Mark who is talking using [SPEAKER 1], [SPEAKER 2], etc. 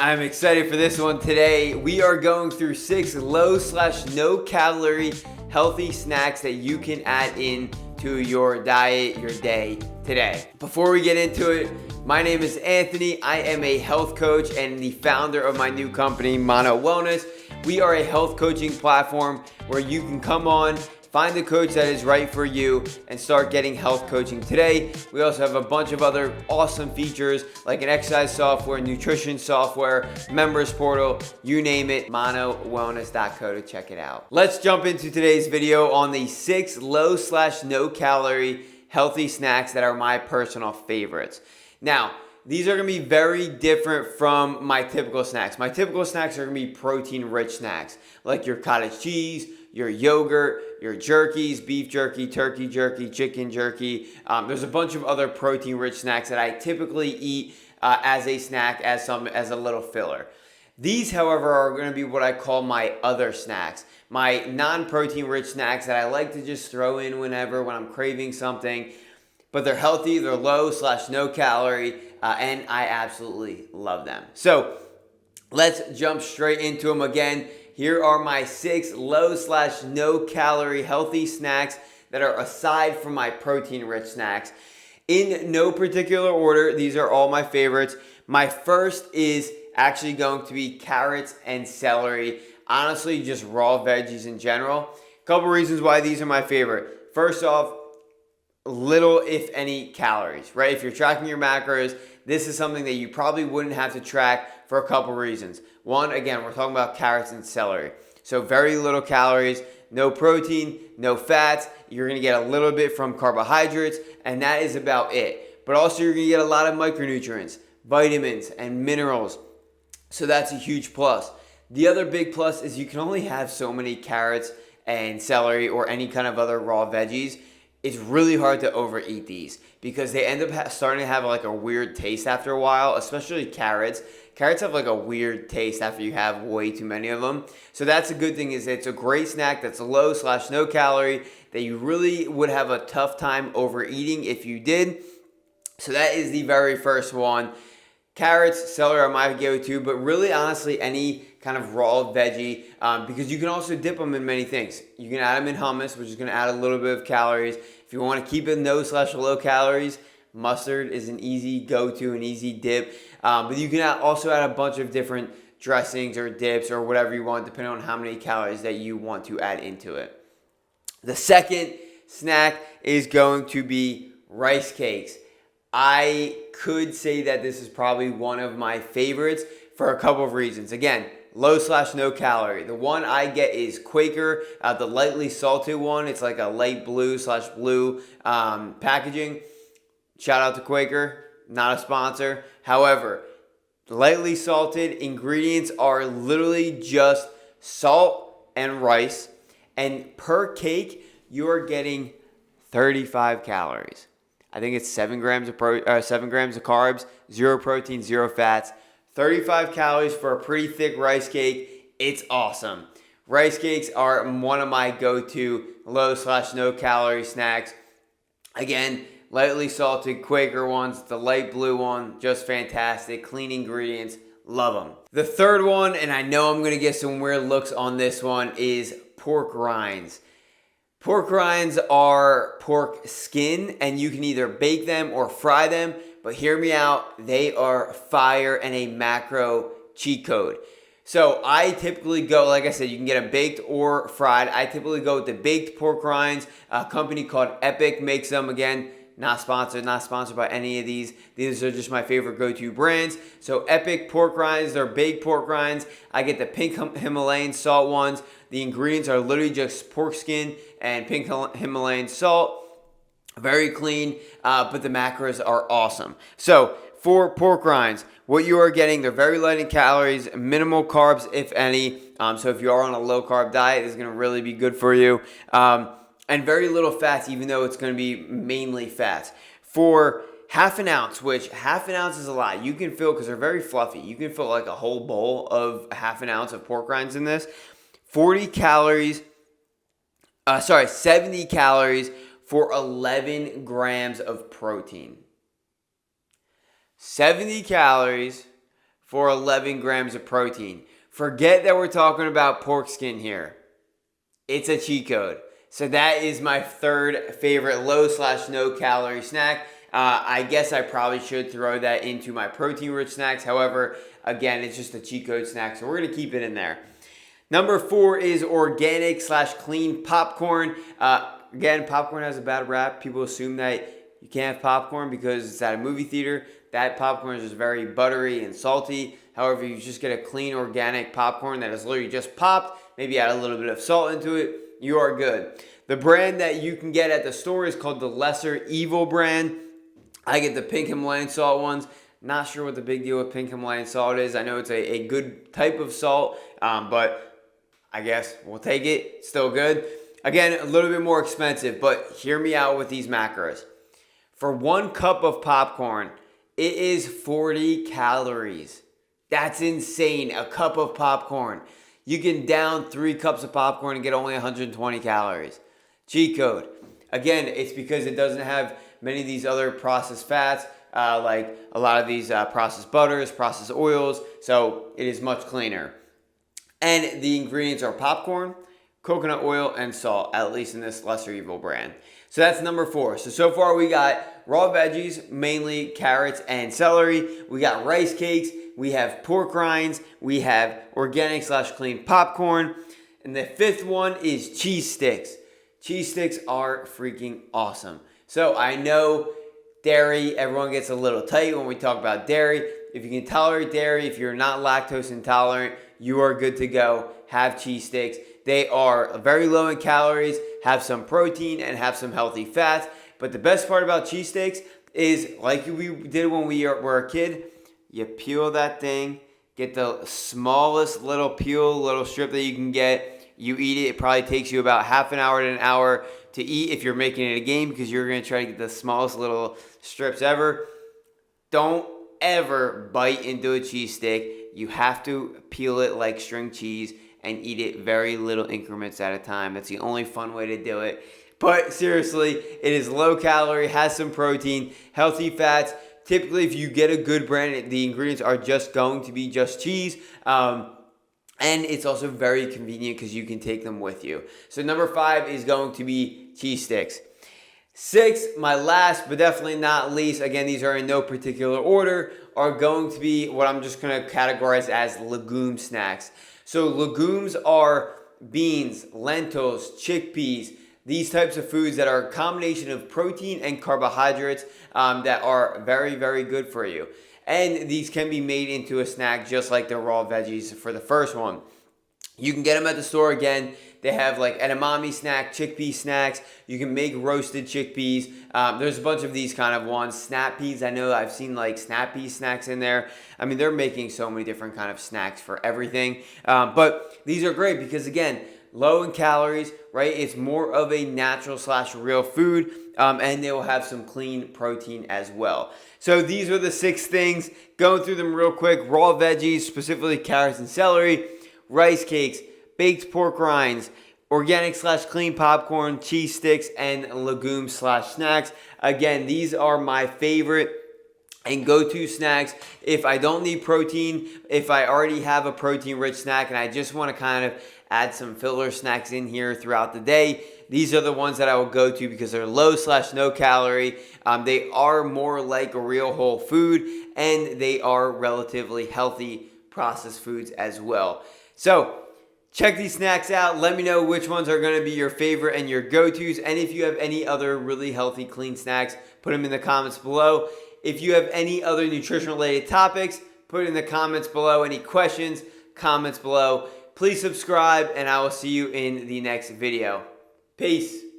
[SPEAKER 1] I'm excited for this one today. We are going through 6 low/no calorie healthy snacks that you can add in to your diet, your day today. Before we get into it, my name is Anthony. I am a health coach and the founder of my new company, Mono Wellness. We are a health coaching platform where you can come on, find the coach that is right for you, and start getting health coaching today. We also have a bunch of other awesome features like an exercise software, nutrition software, members portal, you name it, monowellness.co to check it out. Let's jump into today's video on the 6 low/no calorie healthy snacks that are my personal favorites. Now, these are gonna be very different from my typical snacks. My typical snacks are gonna be protein-rich snacks, like your cottage cheese, your yogurt, your jerkies, beef jerky, turkey jerky, chicken jerky. There's a bunch of other protein-rich snacks that I typically eat as a snack, as a little filler. These, however, are going to be what I call my other snacks, my non-protein-rich snacks that I like to just throw in when I'm craving something. But they're healthy, they're low/no calorie, and I absolutely love them. So let's jump straight into them again. Here are my 6 low/no calorie healthy snacks that are aside from my protein-rich snacks. In no particular order, these are all my favorites. My first is actually going to be carrots and celery. Honestly, just raw veggies in general. A couple reasons why these are my favorite. First off, little, if any, calories, right? If you're tracking your macros, this is something that you probably wouldn't have to track for a couple reasons. One, again, we're talking about carrots and celery. So very little calories, no protein, no fats. You're gonna get a little bit from carbohydrates, and that is about it. But also you're gonna get a lot of micronutrients, vitamins, and minerals. So that's a huge plus. The other big plus is you can only have so many carrots and celery or any kind of other raw veggies. It's really hard to overeat these because they end up starting to have like a weird taste after a while, especially carrots. Carrots have like a weird taste after you have way too many of them. So that's a good thing, is it's a great snack that's low/no calorie that you really would have a tough time overeating if you did. So that is the very first one. Carrots, celery are my go-to, but really honestly any kind of raw veggie, because you can also dip them in many things. You can add them in hummus, which is going to add a little bit of calories. If you want to keep it no/low calories, mustard is an easy go-to, an easy dip. But you can also add a bunch of different dressings or dips or whatever you want, depending on how many calories that you want to add into it. The second snack is going to be rice cakes. I could say that this is probably one of my favorites for a couple of reasons. Again, low/no calorie. The one I get is Quaker, the lightly salted one. It's like a light blue/blue packaging. Shout out to Quaker, not a sponsor. However, lightly salted ingredients are literally just salt and rice. And per cake, you are getting 35 calories. I think it's 7 grams of carbs, 0 protein, 0 fats, 35 calories for a pretty thick rice cake. It's awesome. Rice cakes are one of my go-to low/no calorie snacks. Again, lightly salted Quaker ones, the light blue one, just fantastic. Clean ingredients, love them. The third one, and I know I'm gonna get some weird looks on this one, is pork rinds. Pork rinds are pork skin, and you can either bake them or fry them, but hear me out, they are fire and a macro cheat code. So I typically go, like I said, you can get them baked or fried. I typically go with the baked pork rinds. A company called Epic makes them. Again, not sponsored by any of these. These are just my favorite go-to brands. So Epic pork rinds, they're baked pork rinds. I get the pink Himalayan salt ones. The ingredients are literally just pork skin and pink Himalayan salt. Very clean, but the macros are awesome. So for pork rinds, what you are getting, they're very light in calories, minimal carbs, if any. So if you are on a low-carb diet, it's going to really be good for you. And very little fats, even though it's going to be mainly fats. For half an ounce, which half an ounce is a lot. You can fill, because they're very fluffy, you can fill like a whole bowl of half an ounce of pork rinds in this. 70 calories for 11 grams of protein. 70 calories for 11 grams of protein. Forget that we're talking about pork skin here. It's a cheat code. So that is my third favorite low/no calorie snack. I guess I probably should throw that into my protein-rich snacks. However, again, it's just a cheat code snack, so we're going to keep it in there. Number 4 is organic/clean popcorn. Again, popcorn has a bad rap. People assume that you can't have popcorn because it's at a movie theater. That popcorn is just very buttery and salty. However, you just get a clean organic popcorn that is literally just popped, maybe add a little bit of salt into it, you are good. The brand that you can get at the store is called the Lesser Evil brand. I get the pink Himalayan salt ones. Not sure what the big deal with pink Himalayan salt is. I know it's a good type of salt, but I guess we'll take it. Still good. Again, a little bit more expensive, but hear me out with these macros. For 1 cup of popcorn, it is 40 calories. That's insane. A cup of popcorn. You can down 3 cups of popcorn and get only 120 calories. Cheat code. Again, it's because it doesn't have many of these other processed fats, like a lot of these processed butters, processed oils, so it is much cleaner. And the ingredients are popcorn, coconut oil, and salt, at least in this Lesser Evil brand. So that's number 4. So far we got raw veggies, mainly carrots and celery. We got rice cakes. We have pork rinds. We have organic/clean popcorn. And the 5th one is cheese sticks. Cheese sticks are freaking awesome. So I know dairy, everyone gets a little tight when we talk about dairy. If you can tolerate dairy, if you're not lactose intolerant, you are good to go. Have cheese sticks. They are very low in calories, have some protein, and have some healthy fats. But the best part about cheese sticks is, like we did when we were a kid, you peel that thing, get the smallest little peel, little strip that you can get. You eat it. It probably takes you about half an hour to an hour to eat if you're making it a game, because you're going to try to get the smallest little strips ever. Don't ever bite into a cheese stick. You have to peel it like string cheese and eat it very little increments at a time. That's the only fun way to do it. But seriously, it is low calorie, has some protein, healthy fats. Typically, if you get a good brand, the ingredients are just going to be just cheese. And it's also very convenient because you can take them with you. So number 5 is going to be cheese sticks. 6, my last but definitely not least, again, these are in no particular order, are going to be what I'm just going to categorize as legume snacks. So legumes are beans, lentils, chickpeas, these types of foods that are a combination of protein and carbohydrates that are very, very good for you. And these can be made into a snack just like the raw veggies for the first one. You can get them at the store. Again, they have like edamame snack, chickpea snacks. You can make roasted chickpeas. There's a bunch of these kind of ones. Snap peas, I know I've seen like snap pea snacks in there. I mean, they're making so many different kind of snacks for everything. But these are great because, again, low in calories, right? It's more of a natural/real food, and they will have some clean protein as well. So these are the 6 things. Going through them real quick. Raw veggies, specifically carrots and celery, rice cakes, baked pork rinds, organic/clean popcorn, cheese sticks, and legumes/snacks. Again, these are my favorite and go-to snacks. If I don't need protein, if I already have a protein-rich snack and I just want to kind of add some filler snacks in here throughout the day, these are the ones that I will go to because they're low/no calorie. They are more like a real whole food, and they are relatively healthy processed foods as well. So check these snacks out. Let me know which ones are going to be your favorite and your go-tos. And if you have any other really healthy, clean snacks, put them in the comments below. If you have any other nutrition-related topics, put it in the comments below. Any questions, comments below. Please subscribe, and I will see you in the next video. Peace.